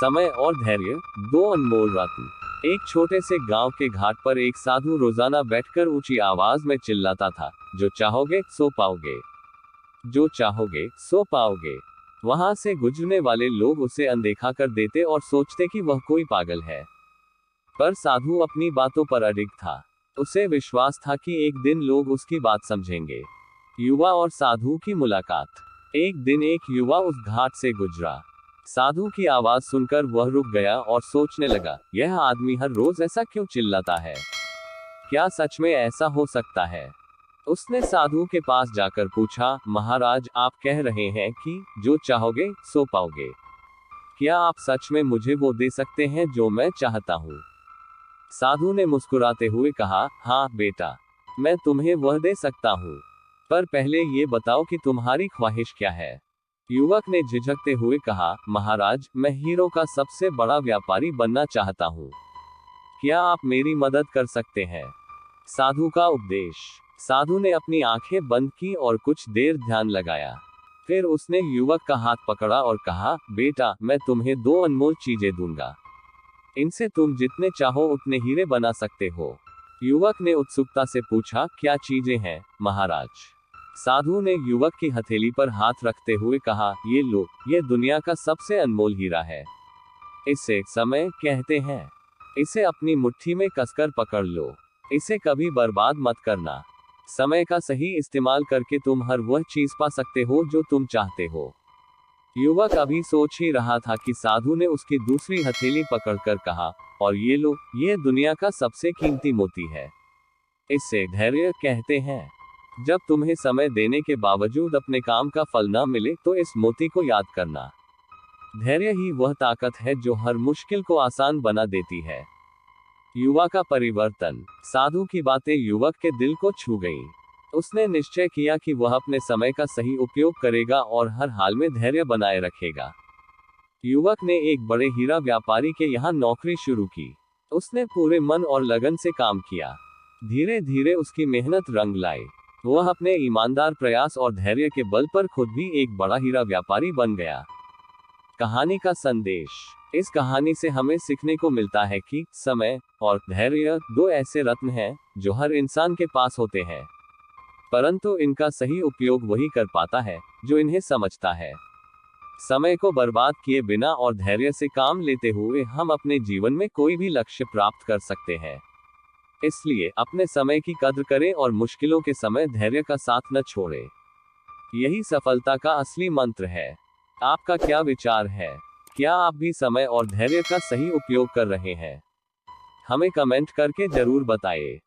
समय और धैर्य, दो अनमोल रत्न। एक छोटे से गांव के घाट पर एक साधु रोजाना बैठकर ऊंची आवाज में चिल्लाता था, जो चाहोगे सो पाओगे, जो चाहोगे सो पाओगे। वहां से गुजरने वाले लोग उसे अनदेखा कर देते और सोचते कि वह कोई पागल है। पर साधु अपनी बातों पर अडिग था। उसे विश्वास था कि एक दिन लोग उसकी बात समझेंगे। युवा और साधु की मुलाकात। एक दिन एक युवा उस घाट से गुजरा। साधु की आवाज सुनकर वह रुक गया और सोचने लगा, यह आदमी हर रोज ऐसा क्यों चिल्लाता है? क्या सच में ऐसा हो सकता है? उसने साधु के पास जाकर पूछा, महाराज, आप कह रहे हैं कि जो चाहोगे सो पाओगे। क्या आप सच में मुझे वो दे सकते हैं जो मैं चाहता हूँ? साधु ने मुस्कुराते हुए कहा, हाँ बेटा, मैं तुम्हें वह दे सकता हूँ, पर पहले ये बताओ कि तुम्हारी ख्वाहिश क्या है। युवक ने झिझकते हुए कहा, महाराज, मैं हीरो का सबसे बड़ा व्यापारी बनना चाहता हूँ। क्या आप मेरी मदद कर सकते हैं? साधु का उपदेश। साधु ने अपनी आंखें बंद की और कुछ देर ध्यान लगाया। फिर उसने युवक का हाथ पकड़ा और कहा, बेटा, मैं तुम्हें दो अनमोल चीजें दूंगा। इनसे तुम जितने चाहो उतने हीरे बना सकते हो। युवक ने उत्सुकता से पूछा, क्या चीजें हैं महाराज? साधु ने युवक की हथेली पर हाथ रखते हुए कहा, ये लो, ये दुनिया का सबसे अनमोल हीरा है। इसे समय कहते हैं। इसे अपनी मुट्ठी में कसकर पकड़ लो। इसे कभी बर्बाद मत करना। समय का सही इस्तेमाल करके तुम हर वह चीज पा सकते हो जो तुम चाहते हो। युवक अभी सोच ही रहा था कि साधु ने उसकी दूसरी हथेली पकड़कर कहा, और ये लो, ये दुनिया का सबसे कीमती मोती है। इसे धैर्य कहते हैं। जब तुम्हें समय देने के बावजूद अपने काम का फल न मिले तो इस मोती को याद करना। धैर्य ही वह ताकत है जो हर मुश्किल को आसान बना देती है। युवा का परिवर्तन। साधु की बातें युवक के दिल को छू गईं। उसने निश्चय किया कि वह अपने समय का सही उपयोग करेगा और हर हाल में धैर्य बनाए रखेगा। युवक ने एक बड़े हीरा व्यापारी के यहाँ नौकरी शुरू की। उसने पूरे मन और लगन से काम किया। धीरे धीरे उसकी मेहनत रंग लाई। वह अपने ईमानदार प्रयास और धैर्य के बल पर खुद भी एक बड़ा हीरा व्यापारी बन गया। कहानी का संदेश। इस कहानी से हमें सीखने को मिलता है कि समय और धैर्य दो ऐसे रत्न हैं जो हर इंसान के पास होते हैं, परंतु इनका सही उपयोग वही कर पाता है जो इन्हें समझता है। समय को बर्बाद किए बिना और धैर्य से काम लेते हुए हम अपने जीवन में कोई भी लक्ष्य प्राप्त कर सकते हैं। इसलिए अपने समय की कद्र करें और मुश्किलों के समय धैर्य का साथ न छोड़ें। यही सफलता का असली मंत्र है। आपका क्या विचार है? क्या आप भी समय और धैर्य का सही उपयोग कर रहे हैं? हमें कमेंट करके जरूर बताएं।